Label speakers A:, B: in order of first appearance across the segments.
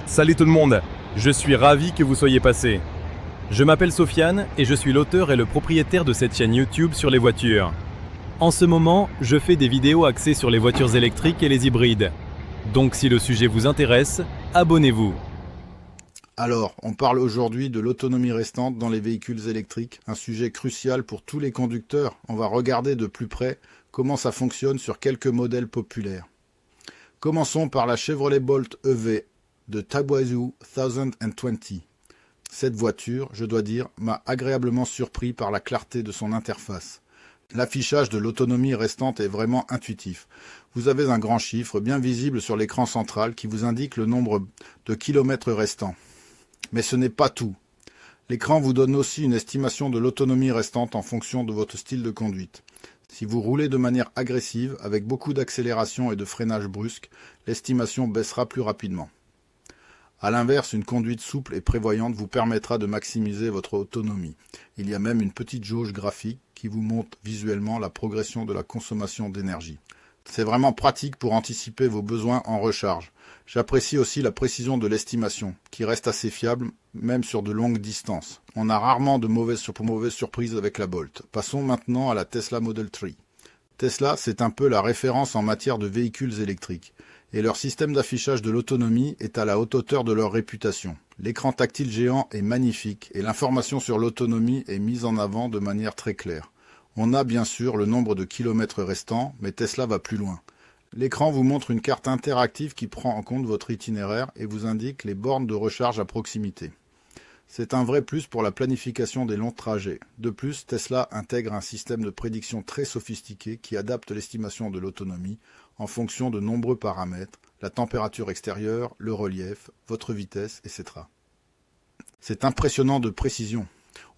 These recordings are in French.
A: Salut tout le monde, je suis ravi que vous soyez passé. Je m'appelle Sofiane et je suis l'auteur et le propriétaire de cette chaîne YouTube sur les voitures. En ce moment, je fais des vidéos axées sur les voitures électriques et les hybrides. Donc si le sujet vous intéresse, abonnez-vous.
B: Alors, on parle aujourd'hui de l'autonomie restante dans les véhicules électriques, un sujet crucial pour tous les conducteurs. On va regarder de plus près comment ça fonctionne sur quelques modèles populaires. Commençons par la Chevrolet Bolt EV de Tawazoo 1020. Cette voiture, je dois dire, m'a agréablement surpris par la clarté de son interface. L'affichage de l'autonomie restante est vraiment intuitif. Vous avez un grand chiffre bien visible sur l'écran central qui vous indique le nombre de kilomètres restants. Mais ce n'est pas tout. L'écran vous donne aussi une estimation de l'autonomie restante en fonction de votre style de conduite. Si vous roulez de manière agressive, avec beaucoup d'accélération et de freinage brusque, l'estimation baissera plus rapidement. A l'inverse, une conduite souple et prévoyante vous permettra de maximiser votre autonomie. Il y a même une petite jauge graphique qui vous montre visuellement la progression de la consommation d'énergie. C'est vraiment pratique pour anticiper vos besoins en recharge. J'apprécie aussi la précision de l'estimation, qui reste assez fiable, même sur de longues distances. On a rarement de mauvaises surprises avec la Bolt. Passons maintenant à la Tesla Model 3. Tesla, c'est un peu la référence en matière de véhicules électriques. Et leur système d'affichage de l'autonomie est à la haute hauteur de leur réputation. L'écran tactile géant est magnifique et l'information sur l'autonomie est mise en avant de manière très claire. On a bien sûr le nombre de kilomètres restants, mais Tesla va plus loin. L'écran vous montre une carte interactive qui prend en compte votre itinéraire et vous indique les bornes de recharge à proximité. C'est un vrai plus pour la planification des longs trajets. De plus, Tesla intègre un système de prédiction très sophistiqué qui adapte l'estimation de l'autonomie en fonction de nombreux paramètres, la température extérieure, le relief, votre vitesse, etc. C'est impressionnant de précision.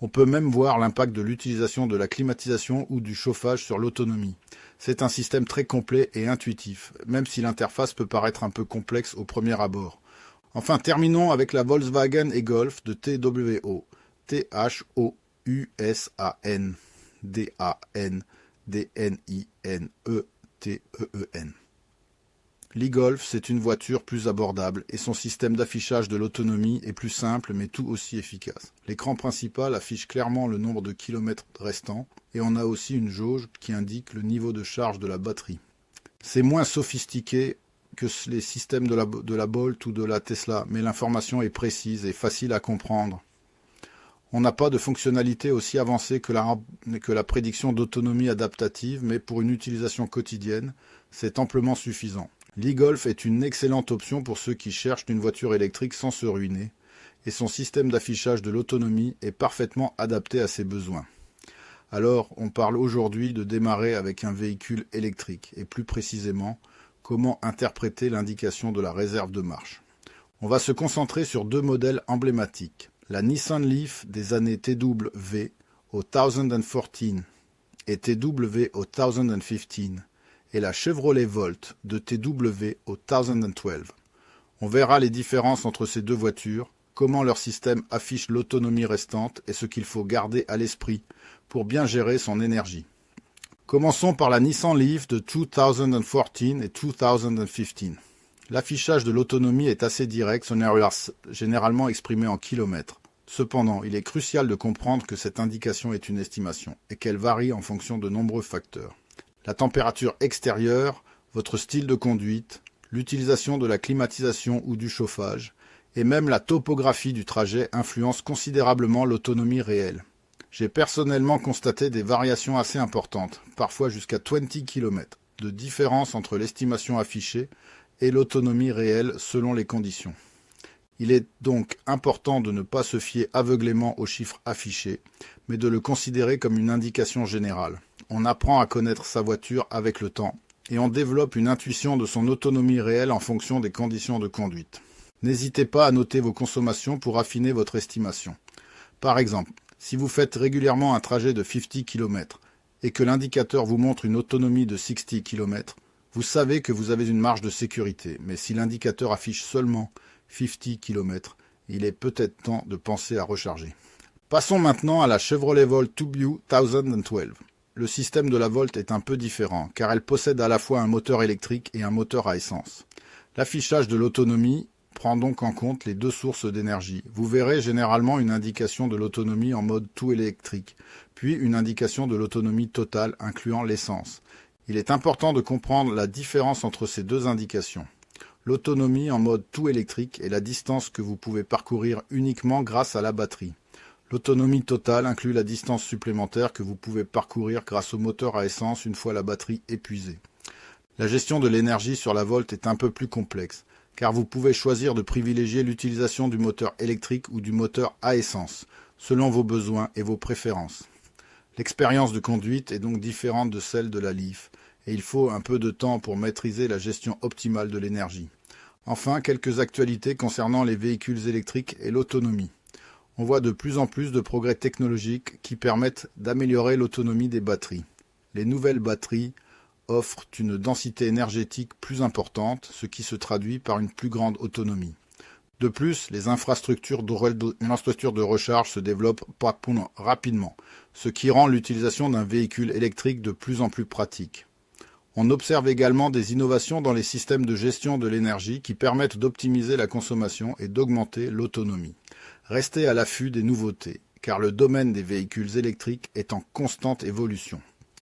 B: On peut même voir l'impact de l'utilisation de la climatisation ou du chauffage sur l'autonomie. C'est un système très complet et intuitif, même si l'interface peut paraître un peu complexe au premier abord. Enfin, terminons avec la Volkswagen e-Golf de TWO. T-H-O-U-S-A-N. D-A-N-D-N-I-N-E-T-E-E-N. L'e-Golf, c'est une voiture plus abordable et son système d'affichage de l'autonomie est plus simple mais tout aussi efficace. L'écran principal affiche clairement le nombre de kilomètres restants et on a aussi une jauge qui indique le niveau de charge de la batterie. C'est moins sophistiqué que les systèmes de la Bolt ou de la Tesla, mais l'information est précise et facile à comprendre. On n'a pas de fonctionnalité aussi avancée que la prédiction d'autonomie adaptative, mais pour une utilisation quotidienne, c'est amplement suffisant. L'e-Golf est une excellente option pour ceux qui cherchent une voiture électrique sans se ruiner, et son système d'affichage de l'autonomie est parfaitement adapté à ses besoins. Alors, on parle aujourd'hui de démarrer avec un véhicule électrique, et plus précisément, comment interpréter l'indication de la réserve de marche. On va se concentrer sur deux modèles emblématiques. La Nissan Leaf des années TW au 1014 et TW au 1015 et la Chevrolet Volt de TW au 1012. On verra les différences entre ces deux voitures, comment leur système affiche l'autonomie restante et ce qu'il faut garder à l'esprit pour bien gérer son énergie. Commençons par la Nissan Leaf de 2014 et 2015. L'affichage de l'autonomie est assez direct, généralement exprimé en kilomètres. Cependant, il est crucial de comprendre que cette indication est une estimation et qu'elle varie en fonction de nombreux facteurs. La température extérieure, votre style de conduite, l'utilisation de la climatisation ou du chauffage, et même la topographie du trajet influencent considérablement l'autonomie réelle. J'ai personnellement constaté des variations assez importantes, parfois jusqu'à 20 km, de différence entre l'estimation affichée et l'autonomie réelle selon les conditions. Il est donc important de ne pas se fier aveuglément aux chiffres affichés, mais de le considérer comme une indication générale. On apprend à connaître sa voiture avec le temps, et on développe une intuition de son autonomie réelle en fonction des conditions de conduite. N'hésitez pas à noter vos consommations pour affiner votre estimation. Par exemple, si vous faites régulièrement un trajet de 50 km et que l'indicateur vous montre une autonomie de 60 km, vous savez que vous avez une marge de sécurité, mais si l'indicateur affiche seulement 50 km, il est peut-être temps de penser à recharger. Passons maintenant à la Chevrolet Volt TW 1012. Le système de la Volt est un peu différent, car elle possède à la fois un moteur électrique et un moteur à essence. L'affichage de l'autonomie prend donc en compte les deux sources d'énergie. Vous verrez généralement une indication de l'autonomie en mode tout électrique, puis une indication de l'autonomie totale incluant l'essence. Il est important de comprendre la différence entre ces deux indications. L'autonomie en mode tout électrique est la distance que vous pouvez parcourir uniquement grâce à la batterie. L'autonomie totale inclut la distance supplémentaire que vous pouvez parcourir grâce au moteur à essence une fois la batterie épuisée. La gestion de l'énergie sur la Volt est un peu plus complexe, car vous pouvez choisir de privilégier l'utilisation du moteur électrique ou du moteur à essence, selon vos besoins et vos préférences. L'expérience de conduite est donc différente de celle de la Leaf, et il faut un peu de temps pour maîtriser la gestion optimale de l'énergie. Enfin, quelques actualités concernant les véhicules électriques et l'autonomie. On voit de plus en plus de progrès technologiques qui permettent d'améliorer l'autonomie des batteries. Les nouvelles batteries offrent une densité énergétique plus importante, ce qui se traduit par une plus grande autonomie. De plus, les infrastructures de recharge se développent rapidement, ce qui rend l'utilisation d'un véhicule électrique de plus en plus pratique. On observe également des innovations dans les systèmes de gestion de l'énergie qui permettent d'optimiser la consommation et d'augmenter l'autonomie. Restez à l'affût des nouveautés, car le domaine des véhicules électriques est en constante évolution.